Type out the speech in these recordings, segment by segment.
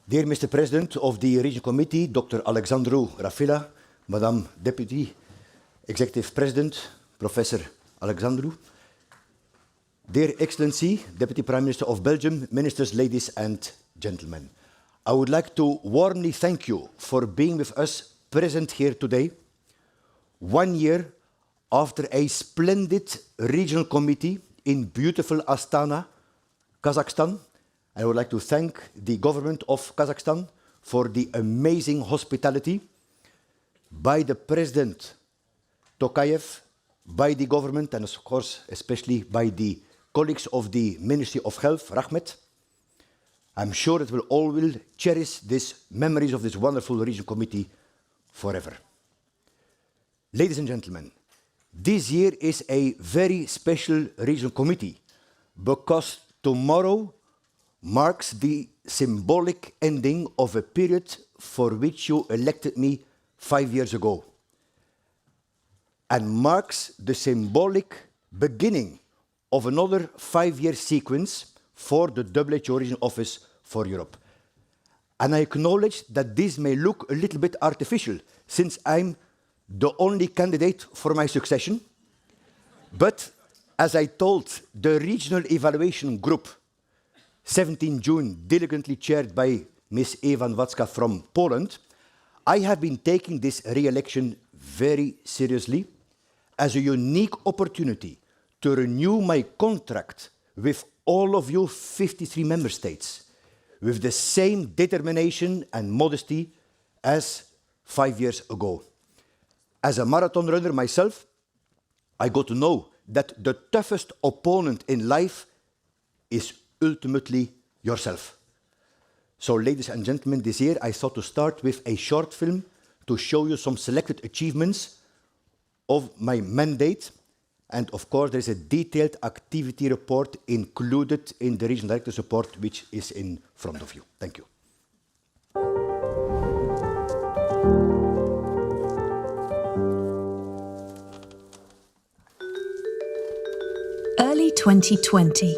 Dear Mr. President of the Regional Committee, Dr. Alexandru Rafila, Madam Deputy Executive President, Professor Alexandru, Dear Excellency, Deputy Prime Minister of Belgium, Ministers, ladies and gentlemen, I would like to warmly thank you for being with us present here today, 1 year after a splendid regional committee in beautiful Astana, Kazakhstan. I would like to thank the government of Kazakhstan for the amazing hospitality by the President Tokayev, by the government, and of course, especially by the colleagues of the Ministry of Health, Rahmet. I'm sure that we'll all will cherish these memories of this wonderful regional committee forever. Ladies and gentlemen, this year is a very special regional committee because tomorrow marks the symbolic ending of a period for which you elected me 5 years ago, and marks the symbolic beginning of another 5-year sequence for the WHO Regional Office for Europe. And I acknowledge that this may look a little bit artificial, since I'm the only candidate for my succession. But as I told the Regional Evaluation Group, 17 June, diligently chaired by Ms. Ewa Nowacka from Poland, I have been taking this re-election very seriously as a unique opportunity to renew my contract with all of you 53 member states with the same determination and modesty as 5 years ago. As a marathon runner myself, I got to know that the toughest opponent in life is ultimately yourself. So, ladies and gentlemen, this year I thought to start with a short film to show you some selected achievements of my mandate. And of course, there is a detailed activity report included in the Regional Director's report, which is in front of you. Thank you. Early 2020,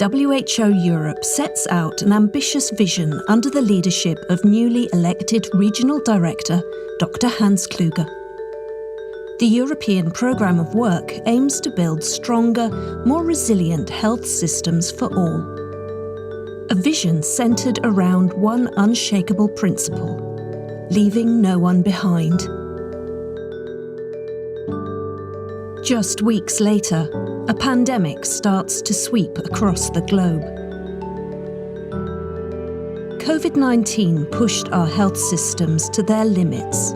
WHO Europe sets out an ambitious vision under the leadership of newly elected Regional Director, Dr. Hans Kluge. The European Programme of Work aims to build stronger, more resilient health systems for all. A vision centred around one unshakable principle: leaving no one behind. Just weeks later, a pandemic starts to sweep across the globe. COVID-19 pushed our health systems to their limits.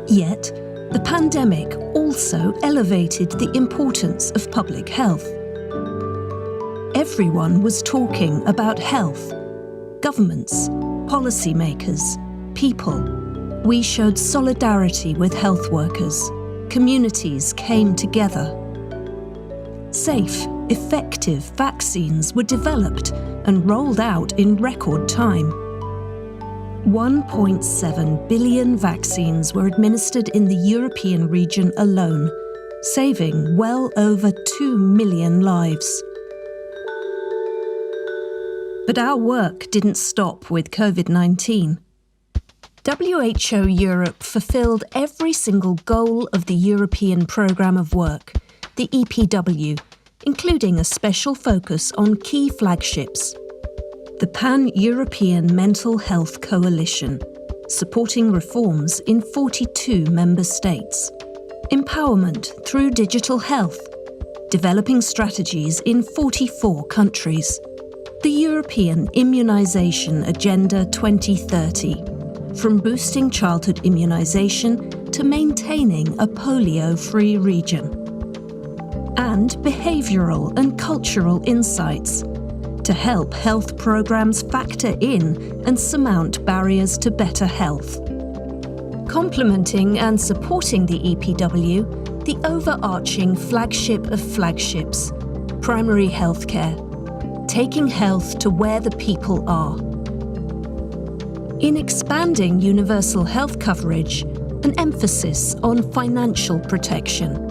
Yet, the pandemic also elevated the importance of public health. Everyone was talking about health. Governments, policymakers, people. We showed solidarity with health workers. Communities came together. Safe, effective vaccines were developed and rolled out in record time. 1.7 billion vaccines were administered in the European region alone, saving well over 2 million lives. But our work didn't stop with COVID-19. WHO Europe fulfilled every single goal of the European Programme of Work, the EPW, including a special focus on key flagships. The Pan-European Mental Health Coalition, supporting reforms in 42 member states. Empowerment through digital health, developing strategies in 44 countries. The European Immunisation Agenda 2030, from boosting childhood immunisation to maintaining a polio-free region. And behavioural and cultural insights to help health programmes factor in and surmount barriers to better health. Complementing and supporting the EPW, the overarching flagship of flagships, primary healthcare, taking health to where the people are. In expanding universal health coverage, an emphasis on financial protection.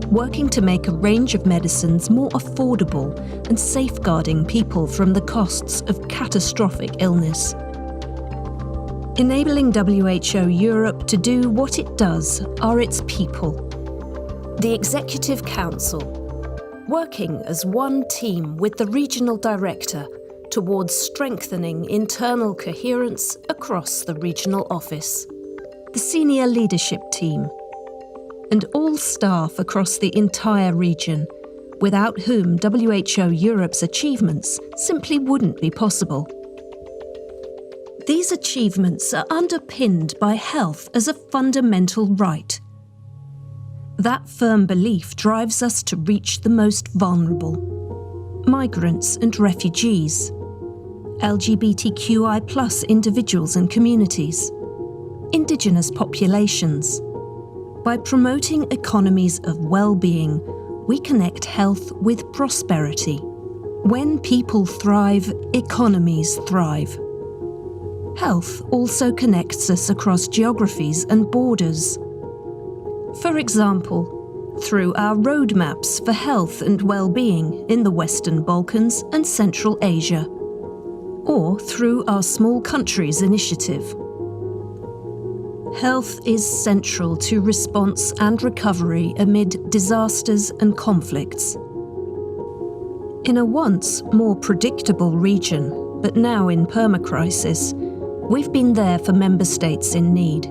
working to make a range of medicines more affordable and safeguarding people from the costs of catastrophic illness. Enabling WHO Europe to do what it does are its people. The Executive Council, working as one team with the Regional Director towards strengthening internal coherence across the regional office. The Senior Leadership Team, and all staff across the entire region, without whom WHO Europe's achievements simply wouldn't be possible. These achievements are underpinned by health as a fundamental right. That firm belief drives us to reach the most vulnerable: migrants and refugees, LGBTQI+ individuals and communities, indigenous populations. By promoting economies of well-being, we connect health with prosperity. When people thrive, economies thrive. Health also connects us across geographies and borders. For example, through our roadmaps for health and well-being in the Western Balkans and Central Asia, or through our Small Countries initiative. Health is central to response and recovery amid disasters and conflicts. In a once more predictable region, but now in permacrisis, we've been there for member states in need.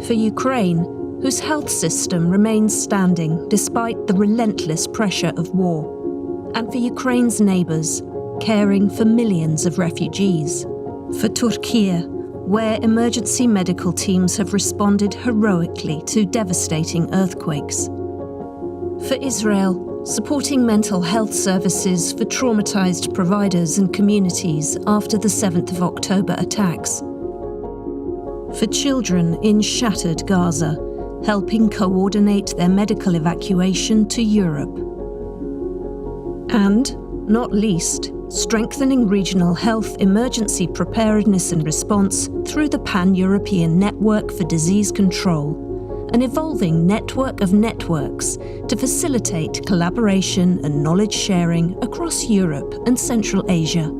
For Ukraine, whose health system remains standing despite the relentless pressure of war, and for Ukraine's neighbours, caring for millions of refugees. For Turkey, where emergency medical teams have responded heroically to devastating earthquakes. For Israel, supporting mental health services for traumatized providers and communities after the 7th of October attacks. For children in shattered Gaza, helping coordinate their medical evacuation to Europe. And, not least, strengthening regional health emergency preparedness and response through the Pan-European Network for Disease Control, an evolving network of networks to facilitate collaboration and knowledge sharing across Europe and Central Asia.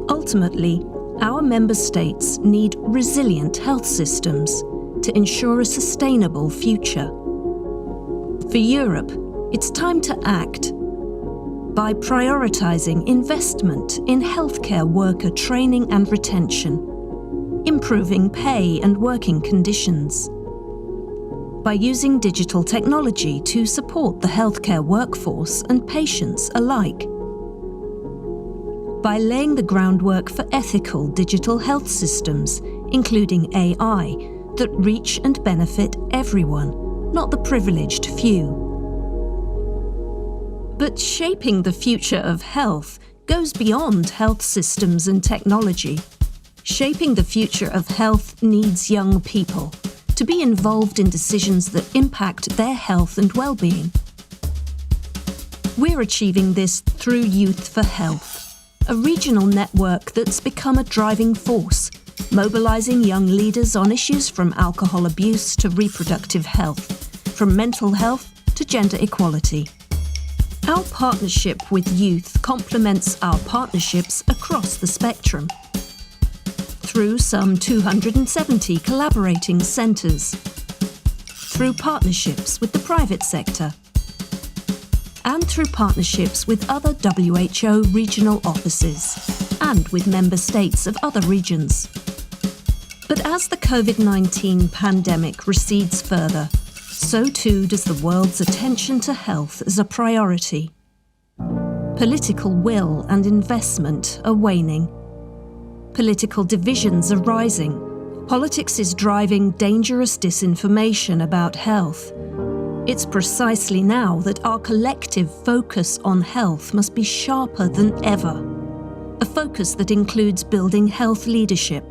Ultimately, our member states need resilient health systems to ensure a sustainable future. For Europe, it's time to act. By prioritising investment in healthcare worker training and retention, improving pay and working conditions, by using digital technology to support the healthcare workforce and patients alike, by laying the groundwork for ethical digital health systems, including AI, that reach and benefit everyone, not the privileged few. But shaping the future of health goes beyond health systems and technology. Shaping the future of health needs young people to be involved in decisions that impact their health and well-being. We're achieving this through Youth for Health, a regional network that's become a driving force, mobilising young leaders on issues from alcohol abuse to reproductive health, from mental health to gender equality. Our partnership with youth complements our partnerships across the spectrum. Through some 270 collaborating centres, through partnerships with the private sector, and through partnerships with other WHO regional offices, and with member states of other regions. But as the COVID-19 pandemic recedes further, so too does the world's attention to health as a priority. Political will and investment are waning. Political divisions are rising. Politics is driving dangerous disinformation about health. It's precisely now that our collective focus on health must be sharper than ever. A focus that includes building health leadership,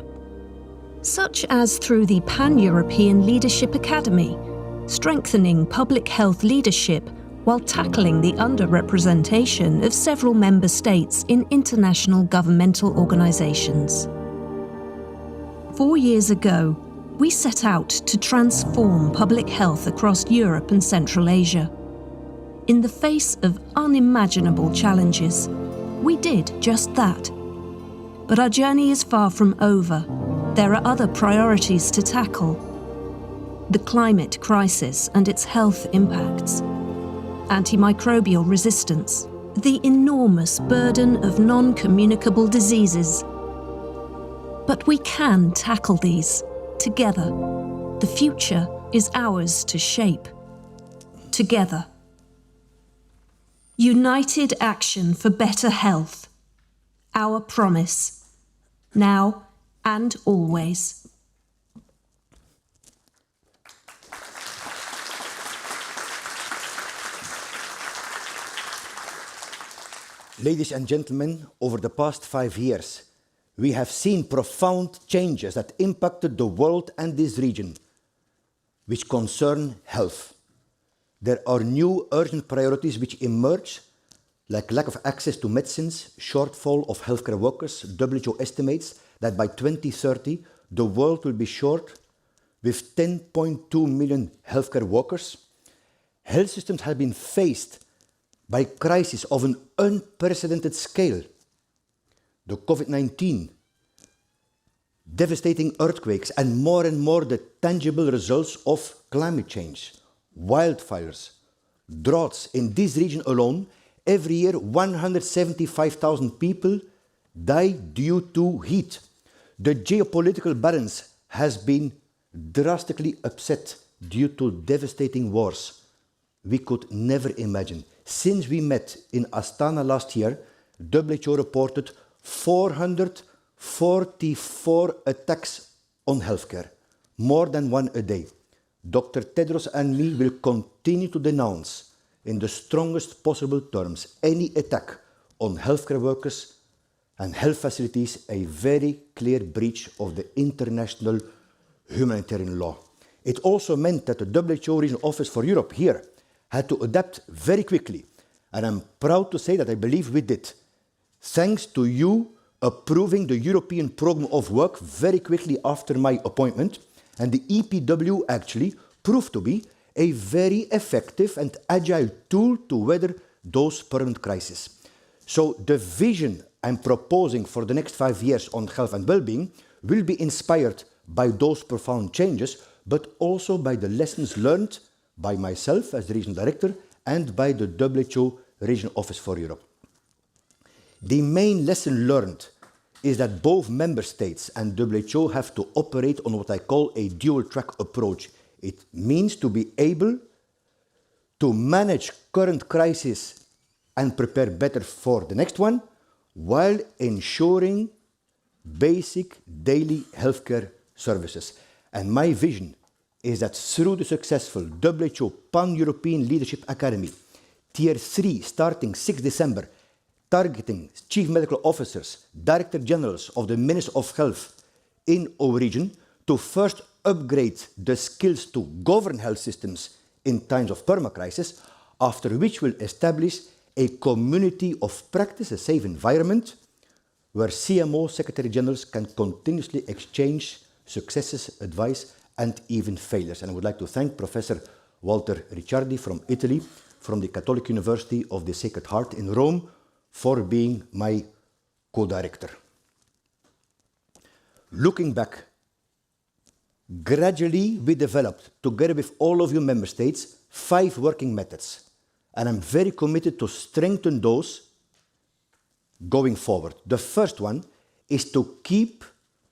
such as through the Pan-European Leadership Academy, strengthening public health leadership while tackling the underrepresentation of several member states in international governmental organisations. 4 years ago, we set out to transform public health across Europe and Central Asia. In the face of unimaginable challenges, we did just that. But our journey is far from over. There are other priorities to tackle. The climate crisis and its health impacts, antimicrobial resistance, the enormous burden of non-communicable diseases. But we can tackle these together. The future is ours to shape. Together. United action for better health. Our promise. Now and always. Ladies and gentlemen, over the past 5 years, we have seen profound changes that impacted the world and this region, which concern health. There are new urgent priorities which emerge, like lack of access to medicines, shortfall of healthcare workers. WHO estimates that by 2030, the world will be short with 10.2 million healthcare workers. Health systems have been faced by crises of an unprecedented scale. The COVID-19, devastating earthquakes, and more the tangible results of climate change, wildfires, droughts. In this region alone, every year 175,000 people die due to heat. The geopolitical balance has been drastically upset due to devastating wars we could never imagine. Since we met in Astana last year, WHO reported 444 attacks on healthcare, more than one a day. Dr. Tedros and me will continue to denounce in the strongest possible terms any attack on healthcare workers and health facilities, a very clear breach of the international humanitarian law. It also meant that the WHO Regional Office for Europe here had to adapt very quickly. And I'm proud to say that I believe we did. Thanks to you approving the European Programme of Work very quickly after my appointment, and the EPW actually proved to be a very effective and agile tool to weather those permanent crises. So the vision I'm proposing for the next 5 years on health and well-being will be inspired by those profound changes, but also by the lessons learned by myself as the regional director and by the WHO Regional Office for Europe. The main lesson learned is that both member states and WHO have to operate on what I call a dual-track approach. It means to be able to manage current crisis and prepare better for the next one, while ensuring basic daily healthcare services. And my vision is that through the successful WHO Pan-European Leadership Academy, Tier 3 starting 6 December, targeting chief medical officers, director generals of the Ministry of Health in our region to first upgrade the skills to govern health systems in times of permacrisis, after which we'll establish a community of practice, a safe environment, where CMO Secretary Generals can continuously exchange successes, advice, and even failures. And I would like to thank Professor Walter Ricciardi from Italy, from the Catholic University of the Sacred Heart in Rome, for being my co-director. Looking back, gradually we developed, together with all of you member states, 5 working methods. And I'm very committed to strengthen those going forward. The first one is to keep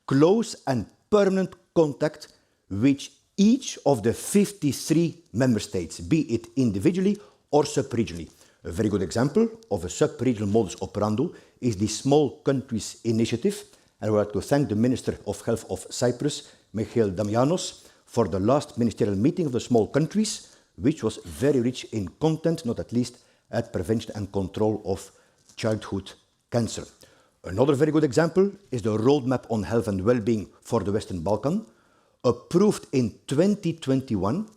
close and permanent contact with each of the 53 member states, be it individually or sub-regionally. A very good example of a sub-regional modus operandi is the Small Countries Initiative. And I would like to thank the Minister of Health of Cyprus, Michael Damianos, for the last ministerial meeting of the small countries, which was very rich in content, not at least at prevention and control of childhood cancer. Another very good example is the Roadmap on Health and Well-being for the Western Balkan, approved in 2021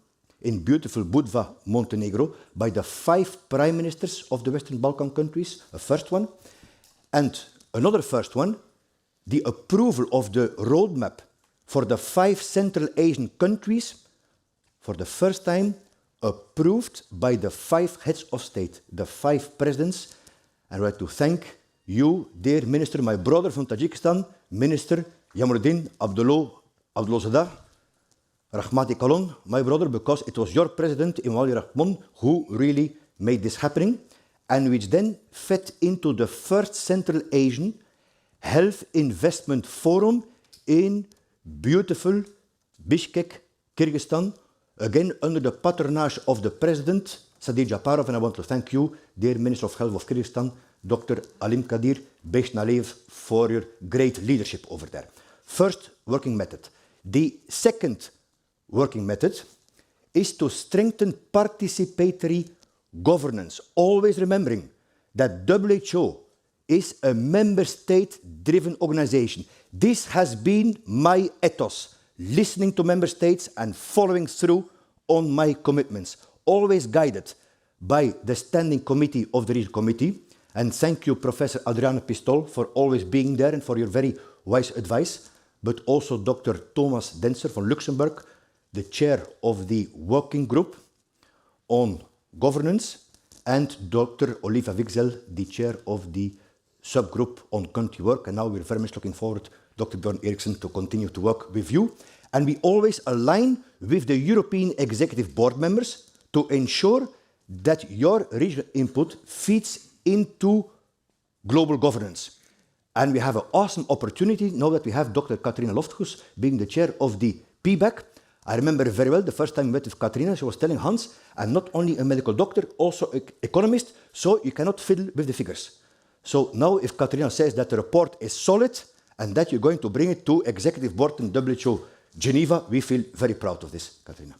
in beautiful Budva, Montenegro, by the 5 prime ministers of the Western Balkan countries, a first one. And another first one, the approval of the roadmap for the 5 Central Asian countries, for the first time, approved by the 5 heads of state, the 5 presidents. And I'd like to thank you, dear Minister, my brother from Tajikistan, Minister Yamuruddin Abdullah Rahmati Kalon, my brother, because it was your president, Imali Rahman, who really made this happening, and which then fed into the first Central Asian Health Investment Forum in beautiful Bishkek, Kyrgyzstan, again under the patronage of the president, Sadi Japarov, and I want to thank you, dear Minister of Health of Kyrgyzstan, Dr. Alim Kadir Beshnalev, for your great leadership over there. First working method. The second working method is to strengthen participatory governance, always remembering that WHO is a member state-driven organization. This has been my ethos, listening to member states and following through on my commitments, always guided by the Standing Committee of the Regional Committee. And thank you, Professor Adriana Pistol, for always being there and for your very wise advice, but also Dr. Thomas Denser from Luxembourg, the chair of the working group on governance, and Dr. Olivia Wigzel, the chair of the subgroup on country work. And now we're very much looking forward, Dr. Bjorn Eriksson, to continue to work with you. And we always align with the European Executive Board members to ensure that your regional input feeds into global governance. And we have an awesome opportunity now that we have Dr. Katrina Lofthus being the chair of the PBAC. I remember very well the first time we met with Katrina, she was telling Hans, I'm not only a medical doctor, also an economist, so you cannot fiddle with the figures. So now if Katrina says that the report is solid and that you're going to bring it to Executive Board in WHO Geneva, we feel very proud of this, Katrina.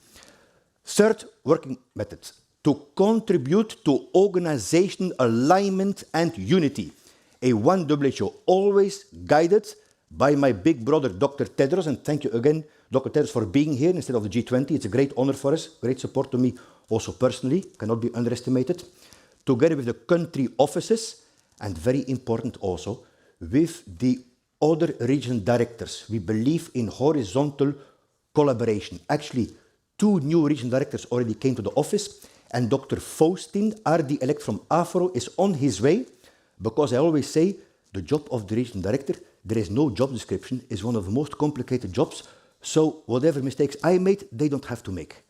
Third working method, to contribute to organizational alignment and unity. A one WHO, always guided by my big brother, Dr. Tedros, and thank you again, Dr. Tedros, for being here instead of the G20. It's a great honor for us, great support to me also personally, cannot be underestimated. Together with the country offices, and very important also, with the other region directors. We believe in horizontal collaboration. Actually, 2 new region directors already came to the office, and Dr. Faustin, RD-elect from Afro, is on his way, because I always say the job of the region director, there is no job description, is one of the most complicated jobs, so whatever mistakes I made, they don't have to make.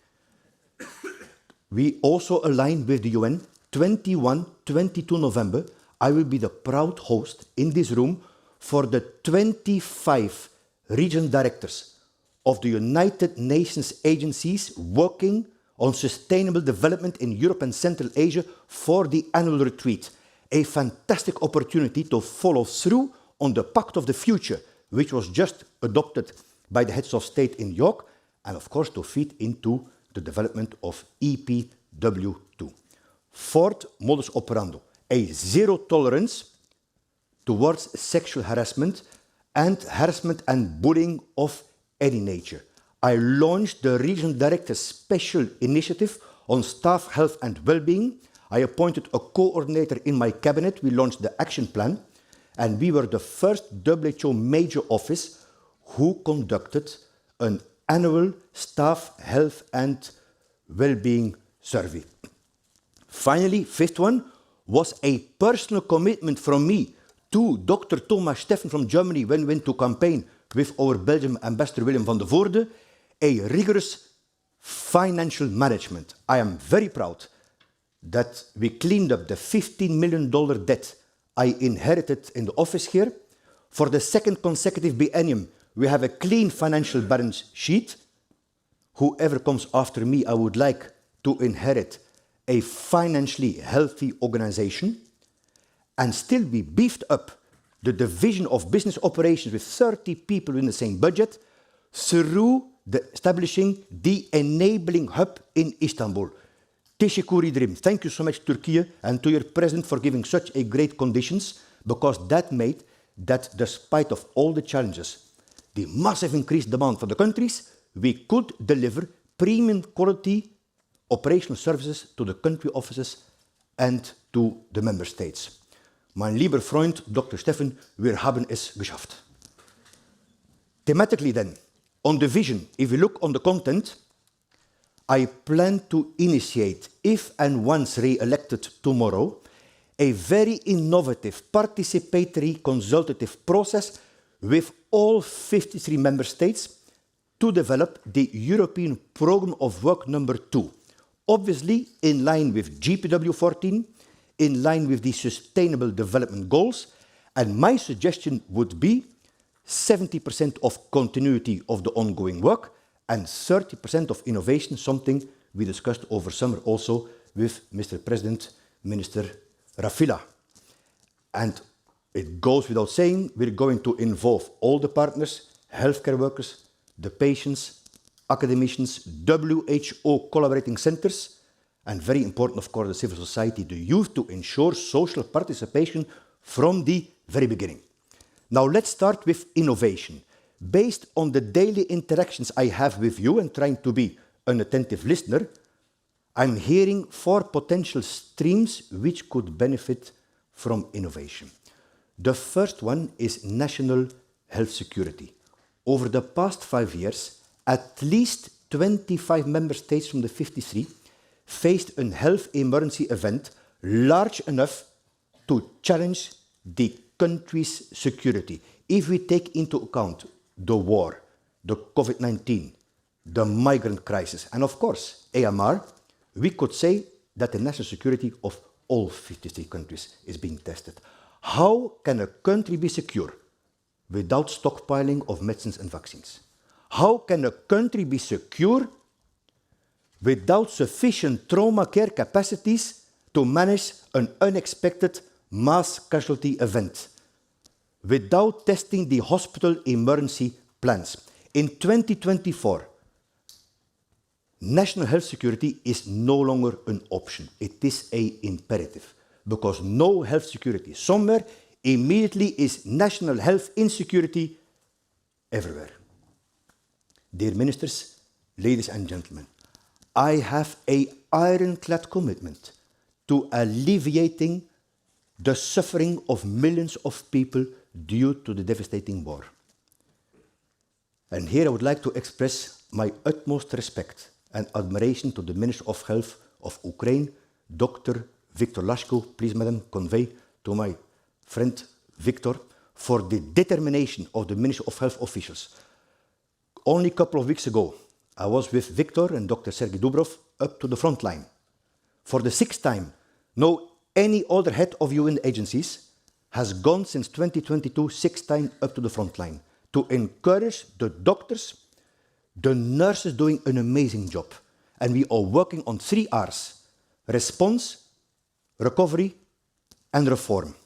We also align with the UN, 22 November, I will be the proud host in this room for the 25 region directors of the United Nations agencies working on sustainable development in Europe and Central Asia for the annual retreat. A fantastic opportunity to follow through on the Pact of the Future, which was just adopted by the heads of state in York, and of course to feed into the development of EPW2. Fourth modus operandi, a zero tolerance towards sexual harassment and bullying of any nature. I launched the Regional Director's Special Initiative on Staff Health and Well-being. I appointed a coordinator in my cabinet. We launched the action plan, and we were the first WHO major office who conducted an annual staff health and well-being survey. Finally, fifth one was a personal commitment from me to Dr. Thomas Steffen from Germany when we went to campaign with our Belgian ambassador Willem van de Voorde, a rigorous financial management. I am very proud that we cleaned up the $15 million debt I inherited in the office here. For the second consecutive biennium, we have a clean financial balance sheet. Whoever comes after me, I would like to inherit a financially healthy organization. And still we beefed up the division of business operations with 30 people in the same budget through establishing the enabling hub in Istanbul. Teşekkür ederim. Thank you so much, Turkey, and to your president for giving such a great conditions, because that made that despite of all the challenges, the massive increased demand for the countries, we could deliver premium quality operational services to the country offices and to the member states. Mein lieber Freund, Dr. Steffen, wir haben es geschafft. Thematically then, On the vision, if you look on the content, I plan to initiate, if and once re-elected tomorrow, a very innovative, participatory, consultative process with all 53 member states to develop the European Programme of Work number 2. Obviously, in line with GPW 14, in line with the Sustainable Development Goals, and my suggestion would be 70% of continuity of the ongoing work and 30% of innovation, something we discussed over summer also with Mr. President, Minister Rafila. And it goes without saying, we're going to involve all the partners, healthcare workers, the patients, academicians, WHO collaborating centers, and very important, of course, the civil society, the youth, to ensure social participation from the very beginning. Now let's start with innovation. Based on the daily interactions I have with you and trying to be an attentive listener, I'm hearing 4 potential streams which could benefit from innovation. The first one is national health security. Over the past 5 years, at least 25 member states from the 53 faced a health emergency event large enough to challenge the country's security. If we take into account the war, the COVID-19, the migrant crisis, and of course, AMR, we could say that the national security of all 53 countries is being tested. How can a country be secure without stockpiling of medicines and vaccines? How can a country be secure without sufficient trauma care capacities to manage an unexpected mass casualty event? Without testing the hospital emergency plans. In 2024, national health security is no longer an option. It is an imperative, because no health security somewhere immediately is national health insecurity everywhere. Dear ministers, ladies and gentlemen, I have an ironclad commitment to alleviating the suffering of millions of people due to the devastating war. And here I would like to express my utmost respect and admiration to the Minister of Health of Ukraine, Dr. Viktor Lashko. Please, Madam, convey to my friend Viktor for the determination of the Minister of Health officials. Only a couple of weeks ago, I was with Viktor and Dr. Sergei Dubrov up to the front line. For the 6th time, no any other head of UN agencies has gone since 2022 6th time up to the front line to encourage the doctors, the nurses doing an amazing job. And we are working on 3 R's: response, recovery, and reform.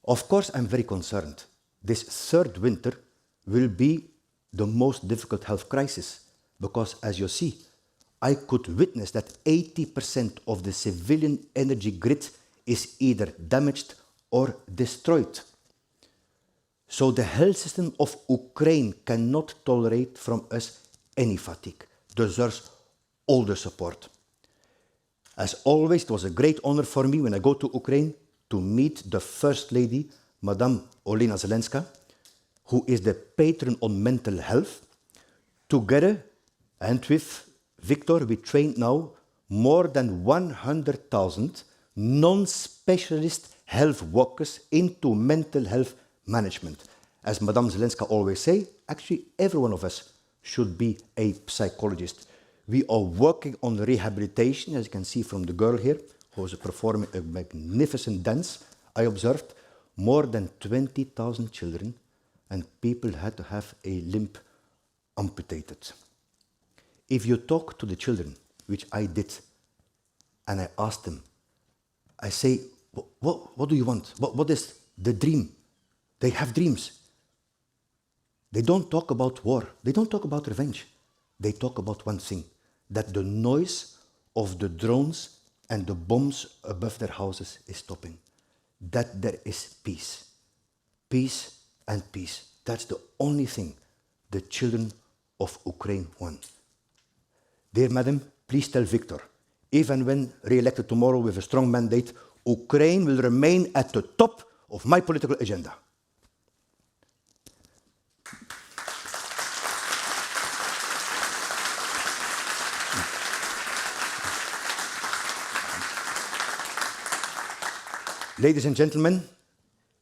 Of course, I'm very concerned. This 3rd winter will be the most difficult health crisis because, as you see, I could witness that 80% of the civilian energy grid is either damaged or destroyed. So the health system of Ukraine cannot tolerate from us any fatigue, deserves all the support. As always, it was a great honor for me when I go to Ukraine to meet the First Lady, Madame Olena Zelenska, who is the patron on mental health. Together and with Viktor, we trained now more than 100,000 non-specialist health workers into mental health management. As Madame Zelenska always say, actually every one of us should be a psychologist. We are working on rehabilitation, as you can see from the girl here, who is performing a magnificent dance. I observed more than 20,000 children and people had to have a limb amputated. If you talk to the children, which I did, and I asked them, I say, what do you want? What is the dream? They have dreams. They don't talk about war. They don't talk about revenge. They talk about one thing, that the noise of the drones and the bombs above their houses is stopping. That there is peace. Peace and peace. That's the only thing the children of Ukraine want. Dear Madam, please tell Viktor, if and when re-elected tomorrow with a strong mandate, Ukraine will remain at the top of my political agenda. Ladies and gentlemen,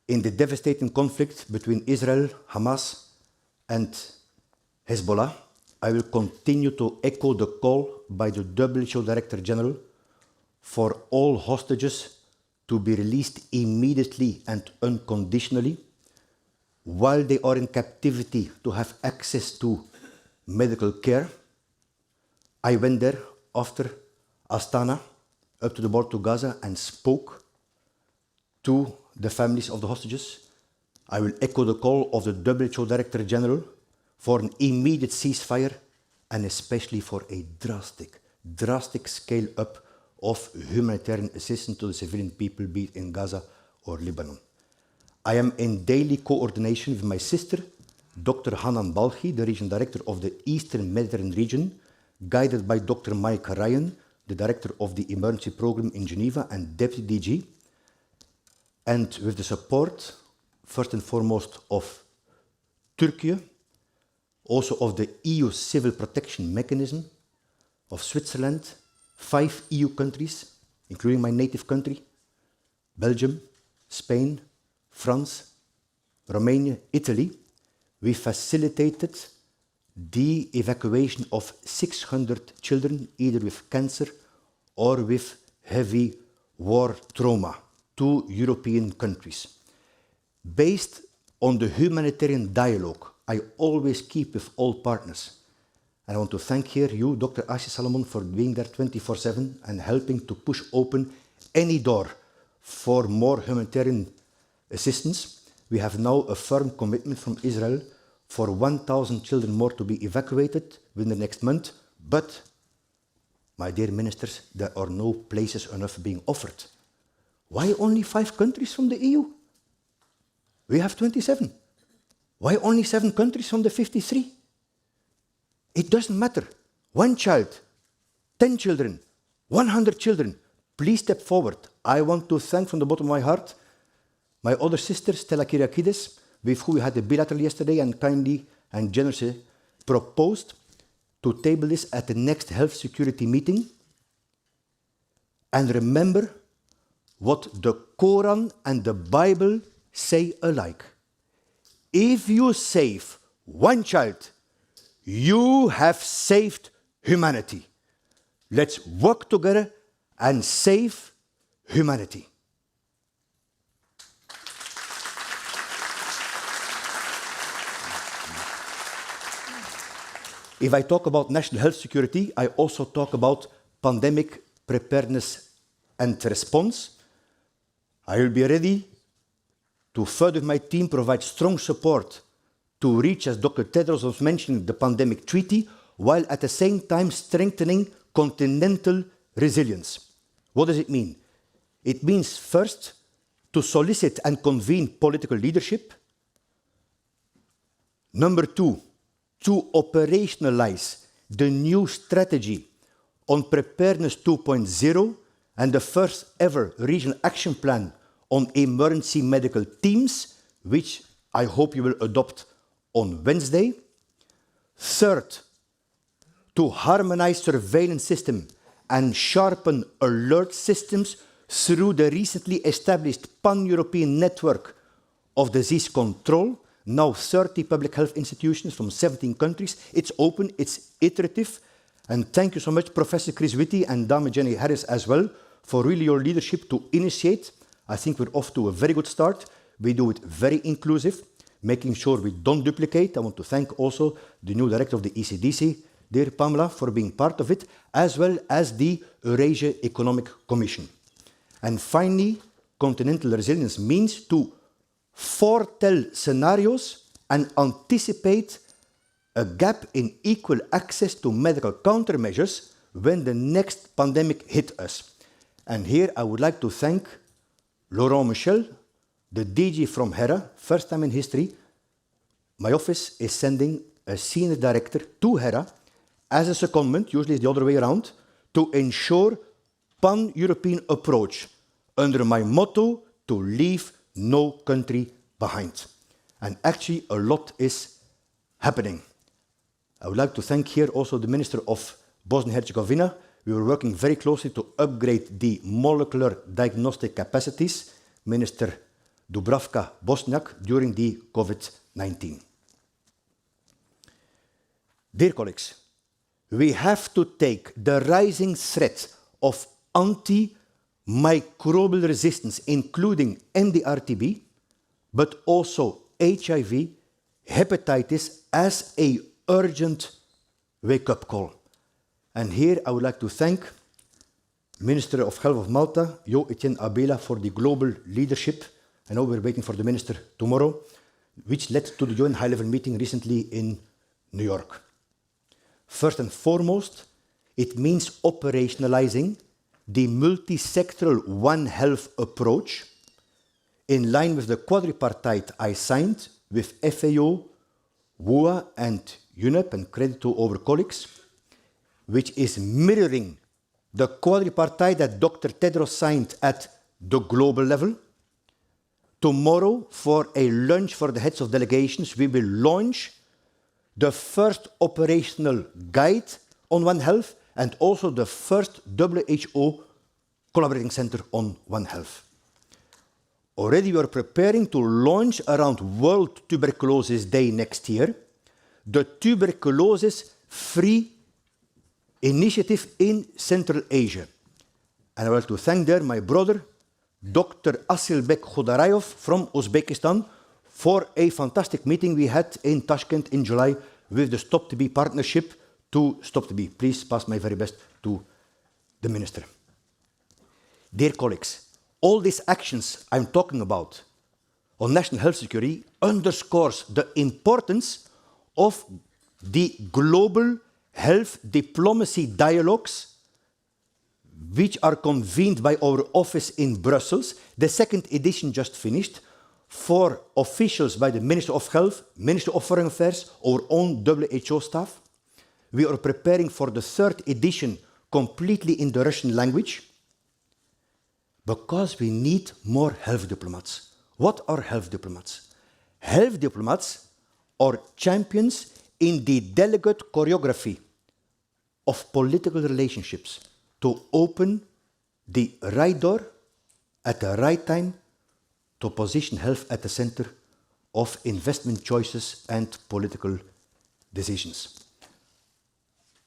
in the devastating conflict between Israel, Hamas, and Hezbollah, I will continue to echo the call by the WHO Director General for all hostages to be released immediately and unconditionally, while they are in captivity to have access to medical care. I went there after Astana, up to the border to Gaza, and spoke to the families of the hostages. I will echo the call of the WHO Director General for an immediate ceasefire and especially for a drastic scale up of humanitarian assistance to the civilian people, be it in Gaza or Lebanon. I am in daily coordination with my sister, Dr. Hanan Balchi, the Regional Director of the Eastern Mediterranean region, guided by Dr. Mike Ryan, the Director of the Emergency Program in Geneva and Deputy DG, and with the support, first and foremost, of Turkey, also of the EU Civil Protection Mechanism, of Switzerland, 5 EU countries, including my native country, Belgium, Spain, France, Romania, Italy. We facilitated the evacuation of 600 children, either with cancer or with heavy war trauma, to European countries. Based on the humanitarian dialogue I always keep with all partners. And I want to thank here you, Dr. Ashe Salomon, for being there 24/7 and helping to push open any door for more humanitarian assistance. We have now a firm commitment from Israel for 1,000 children more to be evacuated within the next month. But, my dear ministers, there are no places enough being offered. Why only 5 countries from the EU? We have 27. Why only 7 countries from the 53? It doesn't matter. 1 child, 10 children, 100 children. Please step forward. I want to thank from the bottom of my heart my other sister, Stella Kyriakides, with whom we had a bilateral yesterday and kindly and generously proposed to table this at the next health security meeting. And remember what the Quran and the Bible say alike. If you save 1 child, you have saved humanity. Let's work together and save humanity. If I talk about national health security, I also talk about pandemic preparedness and response. I will be ready to further my team provide strong support to reach, as Dr. Tedros was mentioning, the pandemic treaty, while at the same time strengthening continental resilience. What does it mean? It means first to solicit and convene political leadership. Number 2, to operationalize the new strategy on preparedness 2.0 and the first ever regional action plan on emergency medical teams, which I hope you will adopt on Wednesday. Third, to harmonize surveillance system and sharpen alert systems through the recently established pan-European network of disease control. Now 30 public health institutions from 17 countries. It's open, it's iterative. And thank you so much, Professor Chris Whitty and Dame Jenny Harris as well, for really your leadership to initiate. I think we're off to a very good start. We do it very inclusive, making sure we don't duplicate. I want to thank also the new director of the ECDC, dear Pamela, for being part of it, as well as the Eurasia Economic Commission. And finally, continental resilience means to foretell scenarios and anticipate a gap in equal access to medical countermeasures when the next pandemic hit us. And here I would like to thank Laurent Michel, the DG from HERA. First time in history, my office is sending a senior director to HERA as a secondment, usually it's the other way around, to ensure pan-European approach under my motto to leave no country behind. And actually a lot is happening. I would like to thank here also the Minister of Bosnia-Herzegovina. We were working very closely to upgrade the molecular diagnostic capacities, Minister Dubravka Bosniak during the COVID-19. Dear colleagues, we have to take the rising threat of antimicrobial resistance, including MDR-TB, but also HIV, hepatitis, as an urgent wake-up call. And here I would like to thank Minister of Health of Malta, Jo Etienne Abela, for the global leadership. I know we're waiting for the minister tomorrow, which led to the UN high-level meeting recently in New York. First and foremost, it means operationalizing the multi-sectoral One Health approach in line with the quadripartite I signed with FAO, WUA and UNEP, and credit to our colleagues, which is mirroring the quadripartite that Dr. Tedros signed at the global level. Tomorrow, for a lunch for the heads of delegations, we will launch the first operational guide on One Health and also the first WHO collaborating center on One Health. Already we are preparing to launch around World Tuberculosis Day next year, the tuberculosis-free initiative in Central Asia. And I would like to thank there my brother, Dr. Asilbek Khodarayov from Uzbekistan, for a fantastic meeting we had in Tashkent in July with the Stop TB partnership to Stop TB. Please pass my very best to the minister. Dear colleagues, all these actions I'm talking about on national health security underscores the importance of the global health diplomacy dialogues which are convened by our office in Brussels. The second edition just finished for officials by the Minister of Health, Minister of Foreign Affairs, our own WHO staff. We are preparing for the third edition completely in the Russian language because we need more health diplomats. What are health diplomats? Health diplomats are champions in the delicate choreography of political relationships to open the right door at the right time to position health at the center of investment choices and political decisions.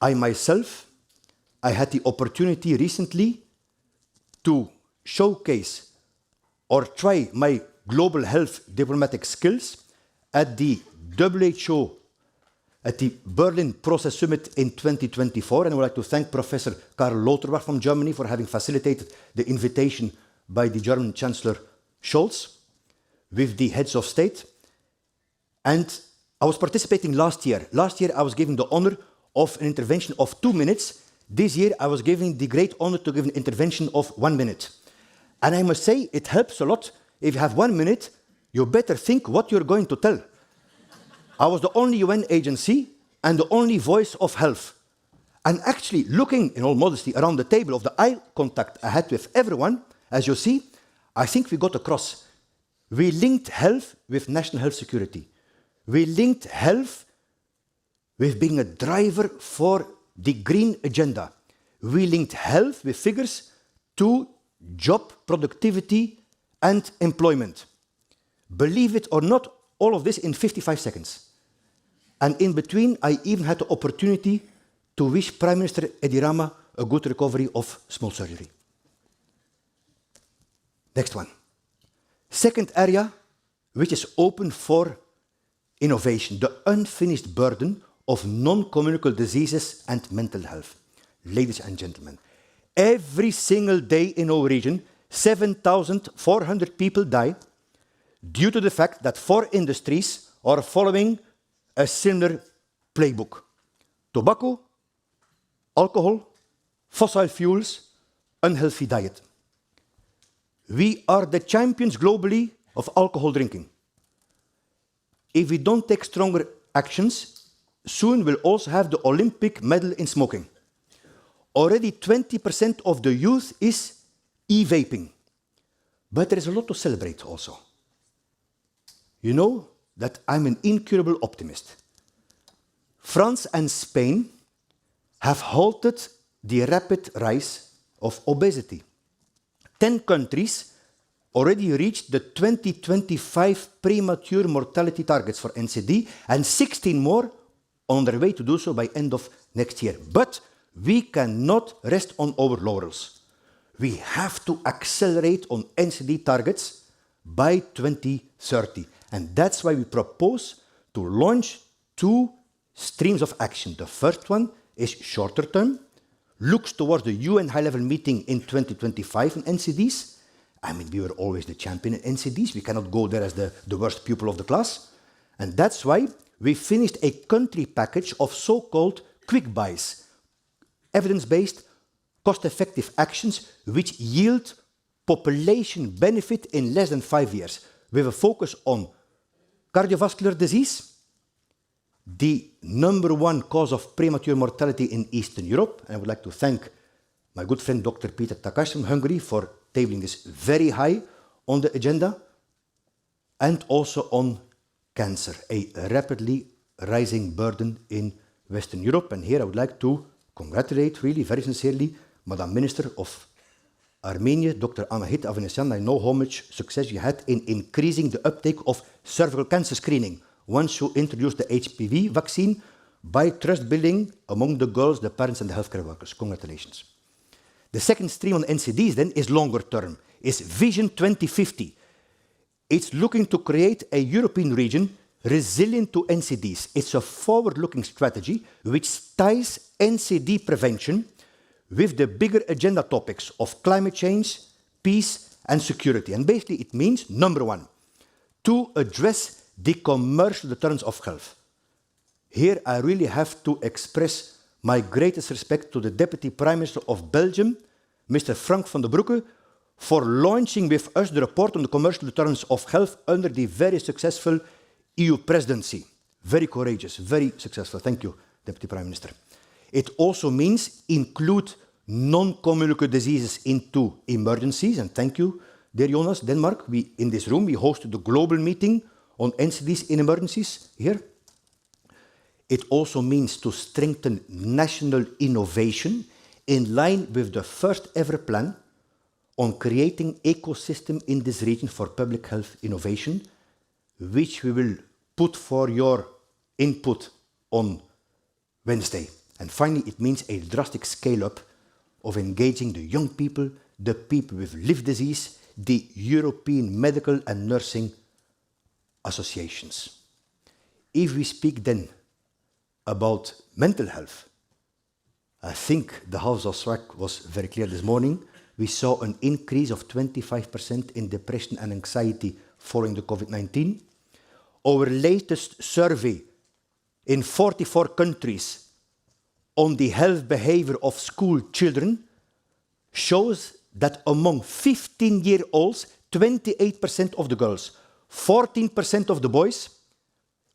I myself, I had the opportunity recently to showcase or try my global health diplomatic skills at the WHO, at the Berlin Process Summit in 2024. And I would like to thank Professor Karl Lauterbach from Germany for having facilitated the invitation by the German Chancellor Scholz with the heads of state. And I was participating last year. Last year I was given the honor of an intervention of 2 minutes. This year I was given the great honor to give an intervention of 1 minute. And I must say, it helps a lot. If you have 1 minute, you better think what you're going to tell. I was the only UN agency and the only voice of health. And actually, looking in all modesty around the table of the eye contact I had with everyone, as you see, I think we got across. We linked health with national health security. We linked health with being a driver for the green agenda. We linked health with figures to job productivity and employment. Believe it or not, all of this in 55 seconds. And in between, I even had the opportunity to wish Prime Minister Edi Rama a good recovery of small surgery. Next one. Second area, which is open for innovation, the unfinished burden of non-communicable diseases and mental health. Ladies and gentlemen, every single day in our region, 7,400 people die due to the fact that 4 industries are following a similar playbook. Tobacco, alcohol, fossil fuels, unhealthy diet. We are the champions globally of alcohol drinking. If we don't take stronger actions, soon we'll also have the Olympic medal in smoking. Already 20% of the youth is e-vaping. But there is a lot to celebrate also. You know that I'm an incurable optimist. France and Spain have halted the rapid rise of obesity. 10 countries already reached the 2025 premature mortality targets for NCD, and 16 more on their way to do so by end of next year. But we cannot rest on our laurels. We have to accelerate on NCD targets by 2030. And that's why we propose to launch 2 streams of action. The first one is shorter term, looks towards the UN high-level meeting in 2025 on NCDs. I mean, we were always the champion in NCDs. We cannot go there as the worst pupil of the class. And that's why we finished a country package of so-called quick buys, evidence-based, cost-effective actions which yield population benefit in less than 5 years. We have a focus on cardiovascular disease, the #1 cause of premature mortality in Eastern Europe. And I would like to thank my good friend Dr. Peter Takash from Hungary for tabling this very high on the agenda, and also on cancer, a rapidly rising burden in Western Europe. And here I would like to congratulate, really, very sincerely, Madam Minister of Armenia, Dr. Anahit Avanesyan. I know how much success you had in increasing the uptake of cervical cancer screening once you introduced the HPV vaccine by trust building among the girls, the parents, and the healthcare workers. Congratulations. The second stream on NCDs then is longer term, is Vision 2050. It's looking to create a European region resilient to NCDs. It's a forward-looking strategy which ties NCD prevention with the bigger agenda topics of climate change, peace, and security. And basically it means, #1, to address the commercial deterrence of health. Here I really have to express my greatest respect to the Deputy Prime Minister of Belgium, Mr. Frank van den Broeke, for launching with us the report on the commercial deterrence of health under the very successful EU presidency. Very courageous, very successful. Thank you, Deputy Prime Minister. It also means include non-communicable diseases into emergencies. And thank you, dear Jonas, Denmark. In this room, we hosted the global meeting on NCDs in emergencies here. It also means to strengthen national innovation in line with the first ever plan on creating ecosystem in this region for public health innovation, which we will put for your input on Wednesday. And finally, it means a drastic scale-up of engaging the young people, the people with liver disease, the European medical and nursing associations. If we speak then about mental health, I think the House of SWAC was very clear this morning. We saw an increase of 25% in depression and anxiety following the COVID-19. Our latest survey in 44 countries on the health behavior of school children shows that among 15-year-olds, 28% of the girls, 14% of the boys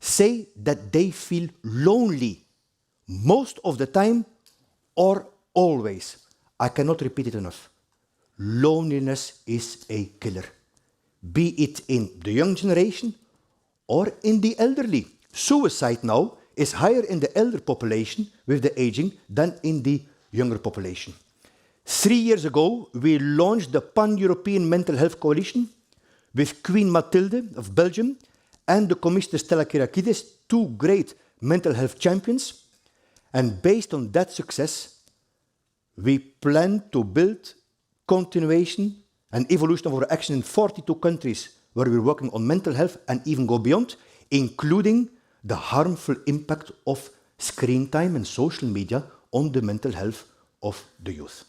say that they feel lonely most of the time or always. I cannot repeat it enough. Loneliness is a killer, be it in the young generation or in the elderly. Suicide now is higher in the elder population with the aging than in the younger population. 3 years ago, we launched the Pan-European Mental Health Coalition with Queen Mathilde of Belgium and the Commissioner Stella Kyriakides, 2 great mental health champions. And based on that success, we plan to build continuation and evolution of our action in 42 countries where we're working on mental health and even go beyond, including the harmful impact of screen time and social media on the mental health of the youth.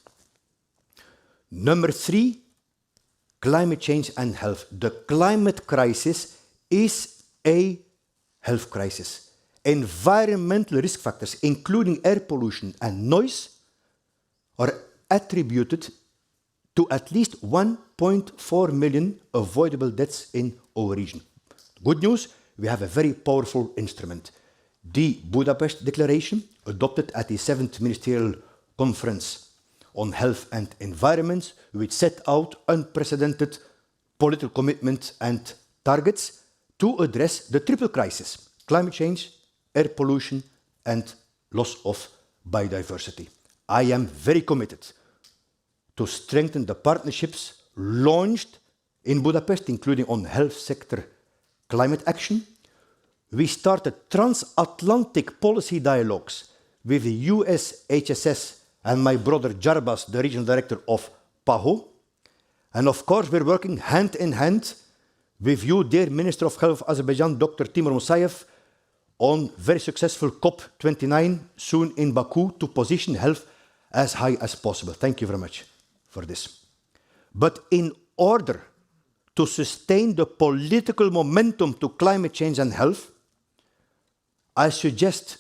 #3, climate change and health. The climate crisis is a health crisis. Environmental risk factors, including air pollution and noise, are attributed to at least 1.4 million avoidable deaths in our region. Good news, we have a very powerful instrument. The Budapest Declaration, adopted at the 7th Ministerial Conference on Health and Environment, which set out unprecedented political commitment and targets to address the triple crisis: climate change, air pollution, and loss of biodiversity. I am very committed to strengthen the partnerships launched in Budapest, including on health sector climate action. We started transatlantic policy dialogues with the US HSS and my brother Jarbas, the regional director of PAHO. And of course, we're working hand in hand with you, dear Minister of Health of Azerbaijan, Dr. Timur Musayev, on very successful COP29 soon in Baku to position health as high as possible. Thank you very much for this. But in order to sustain the political momentum to climate change and health, I suggest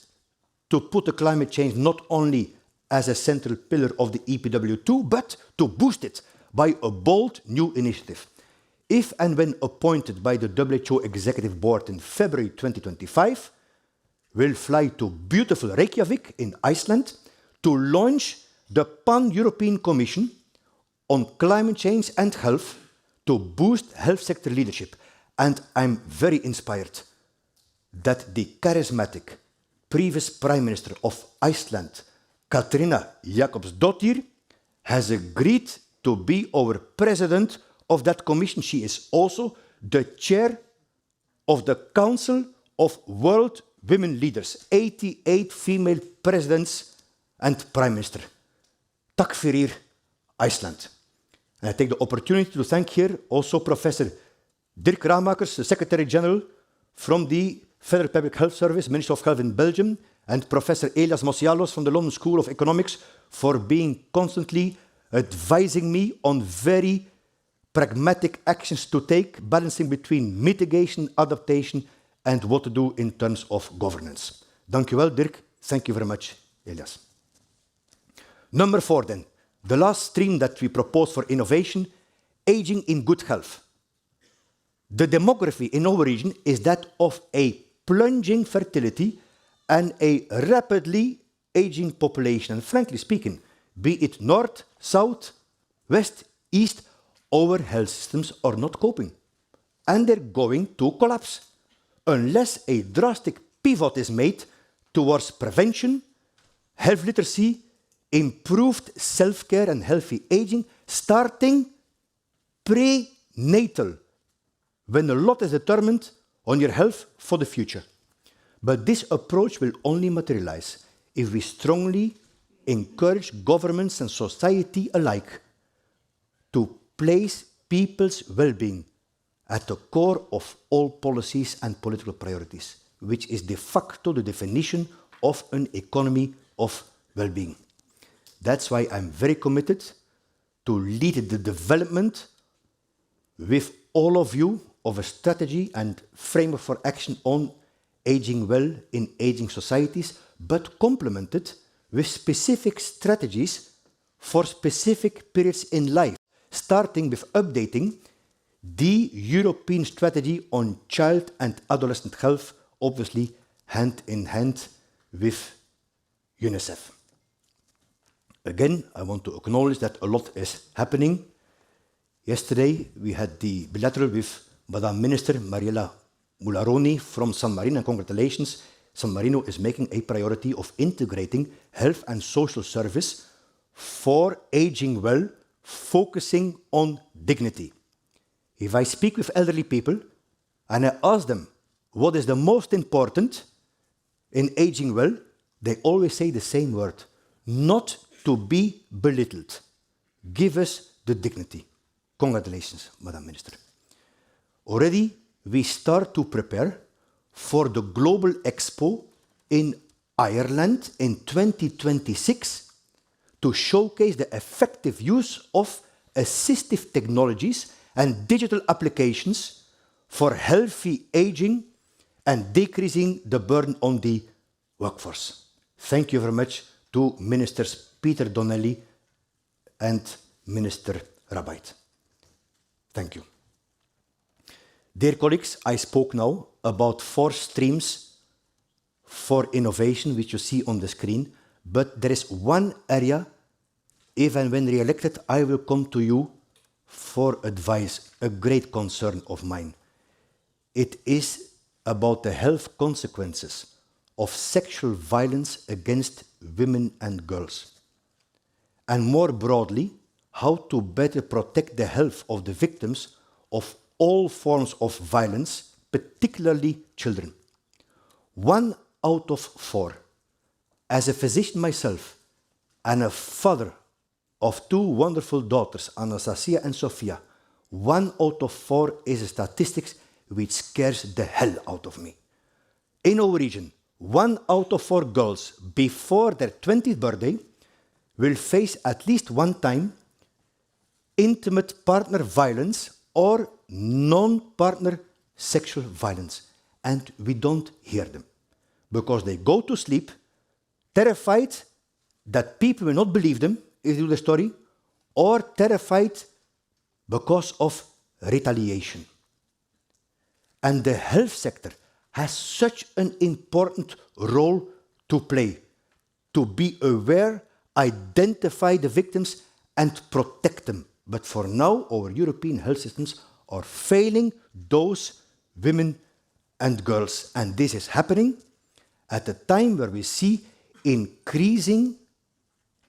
to put the climate change not only as a central pillar of the EPW2, but to boost it by a bold new initiative. If and when appointed by the WHO Executive Board in February 2025, we'll fly to beautiful Reykjavik in Iceland to launch the Pan-European Commission on Climate Change and Health to boost health sector leadership. And I'm very inspired that the charismatic previous Prime Minister of Iceland, Katrína Jakobsdóttir, has agreed to be our president of that commission. She is also the chair of the Council of World Women Leaders, 88 female presidents and Prime Minister. Tak fyrir Iceland. And I take the opportunity to thank here also Professor Dirk Ramakers, the Secretary General from the Federal Public Health Service, Ministry of Health in Belgium, and Professor Elias Mosialos from the London School of Economics for being constantly advising me on very pragmatic actions to take, balancing between mitigation, adaptation, and what to do in terms of governance. Dank u wel, Dirk. Thank you very much, Elias. Number 4 then, the last stream that we propose for innovation, aging in good health. The demography in our region is that of a plunging fertility and a rapidly aging population. And frankly speaking, be it north, south, west, east, our health systems are not coping. And they're going to collapse unless a drastic pivot is made towards prevention, health literacy, improved self-care and healthy aging, starting prenatal, when a lot is determined on your health for the future. But this approach will only materialize if we strongly encourage governments and society alike to place people's well-being at the core of all policies and political priorities, which is de facto the definition of an economy of well-being. That's why I'm very committed to lead the development with all of you of a strategy and framework for action on aging well in aging societies, but complemented with specific strategies for specific periods in life, starting with updating the European strategy on child and adolescent health, obviously hand in hand with UNICEF. Again, I want to acknowledge that a lot is happening. Yesterday, we had the bilateral with Madame Minister Mariella Mularoni from San Marino, and congratulations. San Marino is making a priority of integrating health and social service for aging well, focusing on dignity. If I speak with elderly people and I ask them what is the most important in aging well, they always say the same word: not to be belittled. Give us the dignity. Congratulations, Madam Minister. Already, we start to prepare for the Global Expo in Ireland in 2026 to showcase the effective use of assistive technologies and digital applications for healthy aging and decreasing the burden on the workforce. Thank you very much to Ministers Peter Donnelly and Minister Rabait. Thank you. Dear colleagues, I spoke now about 4 streams for innovation, which you see on the screen, but there is one area, if and when re-elected, I will come to you for advice, a great concern of mine. It is about the health consequences of sexual violence against women and girls. And more broadly, how to better protect the health of the victims of all forms of violence, particularly children. 1 out of 4. As a physician myself and a father of 2 wonderful daughters, Anastasia and Sofia, 1 out of 4 is a statistics which scares the hell out of me. In our region, 1 out of 4 girls before their 20th birthday will face at least one time intimate partner violence or non-partner sexual violence. And we don't hear them because they go to sleep terrified that people will not believe them if they do the story, or terrified because of retaliation. And the health sector has such an important role to play, to be aware, identify the victims and protect them. But for now, our European health systems are failing those women and girls. And this is happening at a time where we see increasing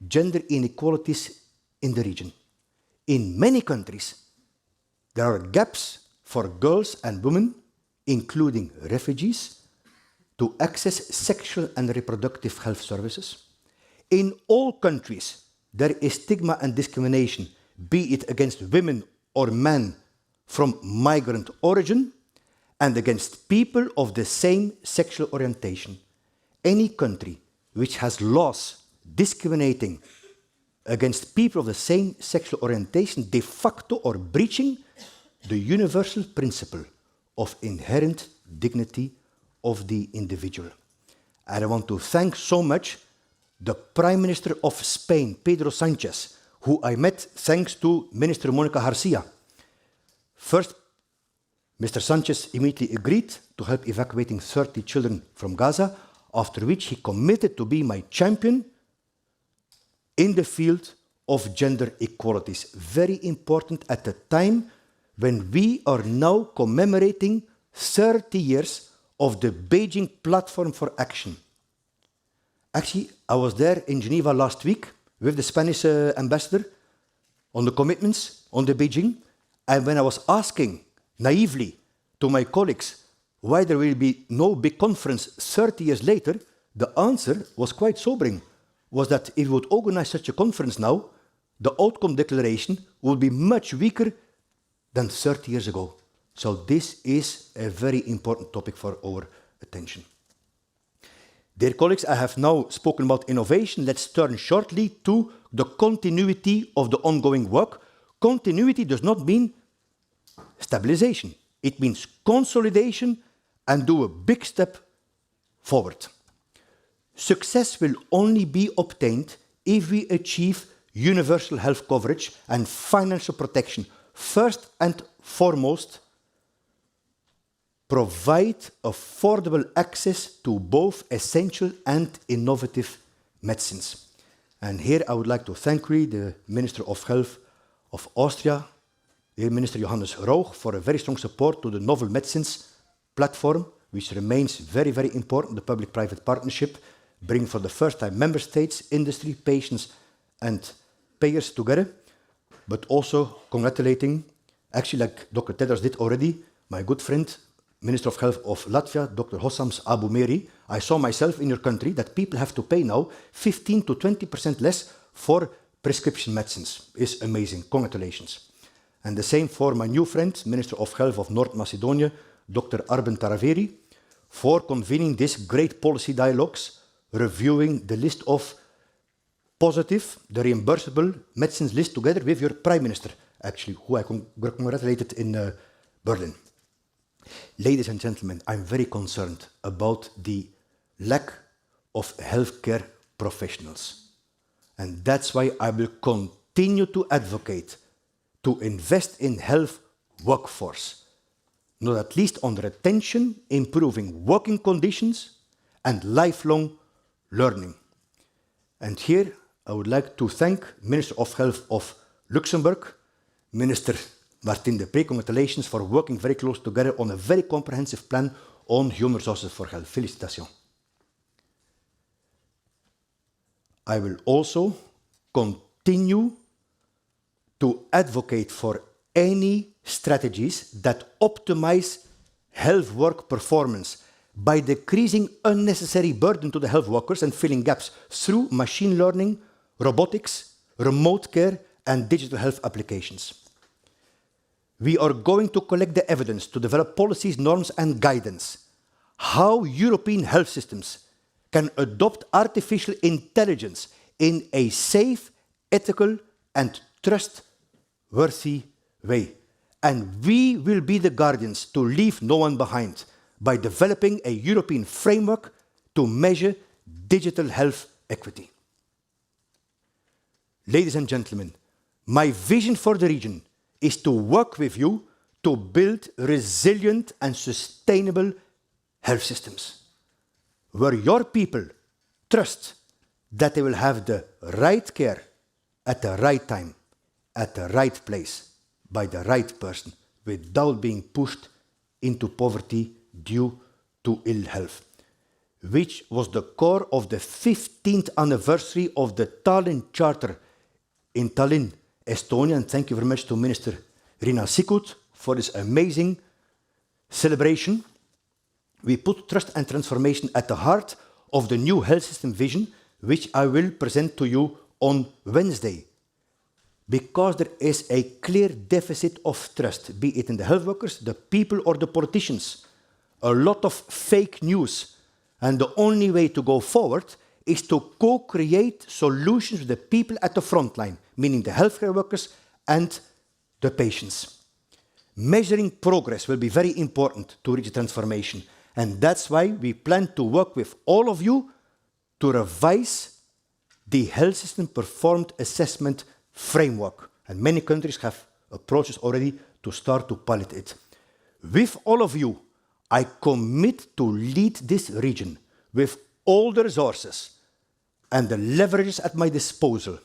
gender inequalities in the region. In many countries, there are gaps for girls and women, including refugees, to access sexual and reproductive health services. In all countries, there is stigma and discrimination, be it against women or men from migrant origin, and against people of the same sexual orientation. Any country which has laws discriminating against people of the same sexual orientation de facto or breaching the universal principle of inherent dignity of the individual. And I want to thank so much the Prime Minister of Spain, Pedro Sánchez, who I met thanks to Minister Mónica García. First, Mr. Sánchez immediately agreed to help evacuating 30 children from Gaza, after which he committed to be my champion in the field of gender equalities. Very important at a time when we are now commemorating 30 years of the Beijing Platform for Action. Actually, I was there in Geneva last week with the Spanish ambassador on the commitments on the Beijing, and when I was asking naively to my colleagues why there will be no big conference 30 years later, the answer was quite sobering, was that if we would organize such a conference now, the outcome declaration would be much weaker than 30 years ago. So this is a very important topic for our attention. Dear colleagues, I have now spoken about innovation. Let's turn shortly to the continuity of the ongoing work. Continuity does not mean stabilization. It means consolidation and do a big step forward. Success will only be obtained if we achieve universal health coverage and financial protection. First and foremost, provide affordable access to both essential and innovative medicines. And here I would like to thank the Minister of Health of Austria, the Minister Johannes Rauch, for a very strong support to the novel medicines platform, which remains very, very important, the public-private partnership, bringing for the first time member states, industry, patients, and payers together, but also congratulating, actually like Dr. Tedros did already, my good friend, Minister of Health of Latvia, Dr. Hossams Abu Meri. I saw myself in your country that people have to pay now 15 to 20% less for prescription medicines. It's amazing. Congratulations. And the same for my new friend, Minister of Health of North Macedonia, Dr. Arben Taraveri, for convening this great policy dialogues, reviewing the list of positive, the reimbursable medicines list together with your Prime Minister, actually, who I congratulated in Berlin. Ladies and gentlemen, I'm very concerned about the lack of healthcare professionals. And that's why I will continue to advocate to invest in health workforce, not at least on retention, improving working conditions, and lifelong learning. And here I would like to thank Minister of Health of Luxembourg, Minister Martin de Pre, congratulations for working very close together on a very comprehensive plan on human resources for health. Félicitations. I will also continue to advocate for any strategies that optimize health work performance by decreasing unnecessary burden to the health workers and filling gaps through machine learning, robotics, remote care, and digital health applications. We are going to collect the evidence to develop policies, norms, and guidance how European health systems can adopt artificial intelligence in a safe, ethical, and trustworthy way. And we will be the guardians to leave no one behind by developing a European framework to measure digital health equity. Ladies and gentlemen, my vision for the region is to work with you to build resilient and sustainable health systems, where your people trust that they will have the right care at the right time, at the right place, by the right person, without being pushed into poverty due to ill health, which was the core of the 15th anniversary of the Tallinn Charter in Tallinn, Estonia. And thank you very much to Minister Riina Sikkut for this amazing celebration. We put trust and transformation at the heart of the new health system vision, which I will present to you on Wednesday. Because there is a clear deficit of trust, be it in the health workers, the people, or the politicians. A lot of fake news. And the only way to go forward is to co-create solutions with the people at the front line, meaning the healthcare workers and the patients. Measuring progress will be very important to reach transformation. And that's why we plan to work with all of you to revise the health system performed assessment framework. And many countries have approaches already to start to pilot it. With all of you, I commit to lead this region with all the resources and the leverages at my disposal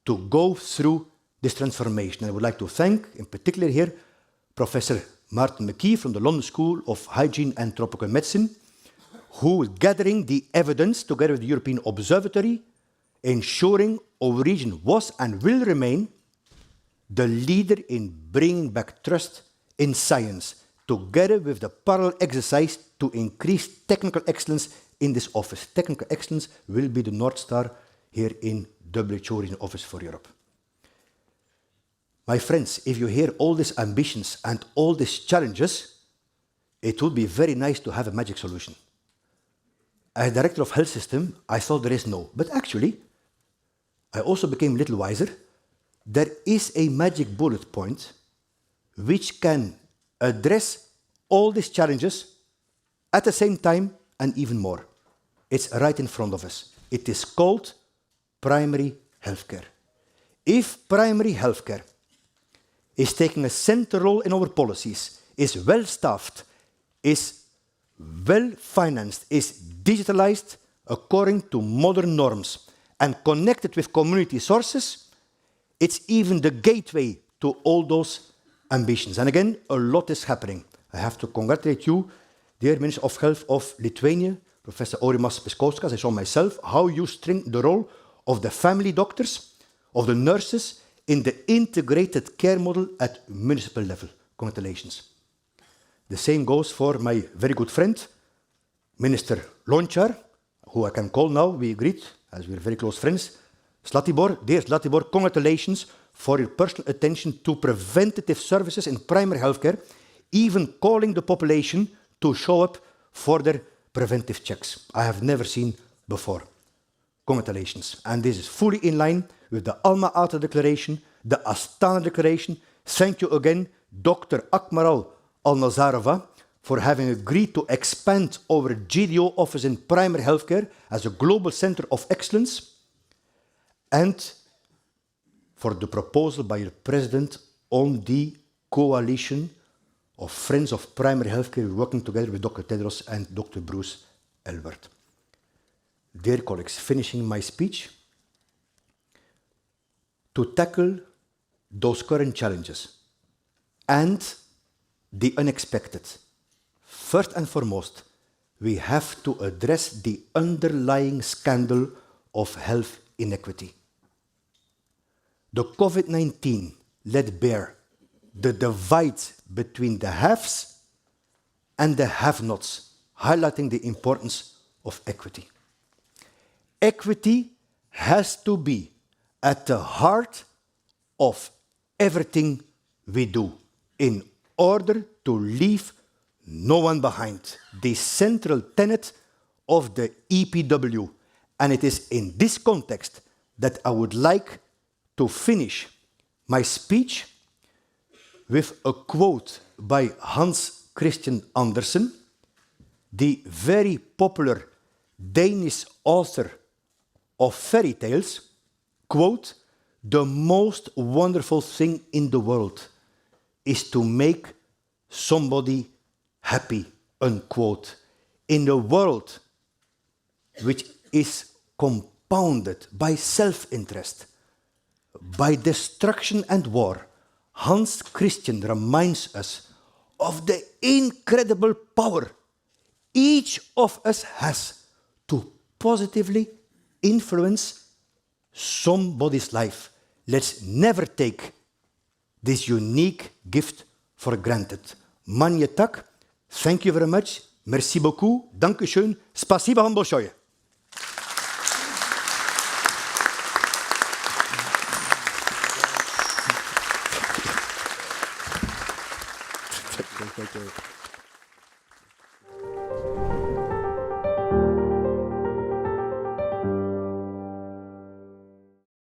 to go through this transformation. And I would like to thank, in particular here, Professor Martin McKee from the London School of Hygiene and Tropical Medicine, who is gathering the evidence together with the European Observatory, ensuring our region was and will remain the leader in bringing back trust in science, together with the parallel exercise to increase technical excellence in this office. Technical excellence will be the North Star here in WHO Regional Office for Europe. My friends, if you hear all these ambitions and all these challenges, it would be very nice to have a magic solution. As director of health system, I thought there is no. But actually, I also became a little wiser. There is a magic bullet point which can address all these challenges at the same time and even more. It's right in front of us. It is called primary healthcare. If primary healthcare is taking a central role in our policies, is well-staffed, is well-financed, is digitalized according to modern norms, and connected with community sources, it's even the gateway to all those ambitions. And again, a lot is happening. I have to congratulate you, dear Minister of Health of Lithuania, Professor Aurimas Piskauskas. I saw myself how you strengthen the role of the family doctors, of the nurses, in the integrated care model at municipal level. Congratulations. The same goes for my very good friend, Minister Lonchar, who I can call now, we agreed, as we're very close friends. Zlatibor, dear Zlatibor, congratulations for your personal attention to preventative services in primary healthcare, even calling the population to show up for their preventive checks. I have never seen before. Congratulations. And this is fully in line with the Alma Ata Declaration, the Astana Declaration. Thank you again, Dr. Akmaral Al-Nazarova, for having agreed to expand our GDO office in primary healthcare as a global center of excellence, and for the proposal by your president on the coalition of Friends of Primary Healthcare working together with Dr. Tedros and Dr. Bruce Elbert. Dear colleagues, finishing my speech, to tackle those current challenges and the unexpected, first and foremost, we have to address the underlying scandal of health inequity. The COVID-19 laid bare the divide between the haves and the have-nots, highlighting the importance of equity. Equity has to be at the heart of everything we do in order to leave no one behind. The central tenet of the EPW. And it is in this context that I would like to finish my speech with a quote by Hans Christian Andersen, the very popular Danish author of fairy tales. Quote, "The most wonderful thing in the world is to make somebody happy," unquote. In a world which is compounded by self-interest, by destruction and war, Hans Christian reminds us of the incredible power each of us has to positively influence somebody's life. Let's never take this unique gift for granted. Manje tak. Thank you very much. Merci beaucoup. Danke schön. Spasiba вам большое. Thank you.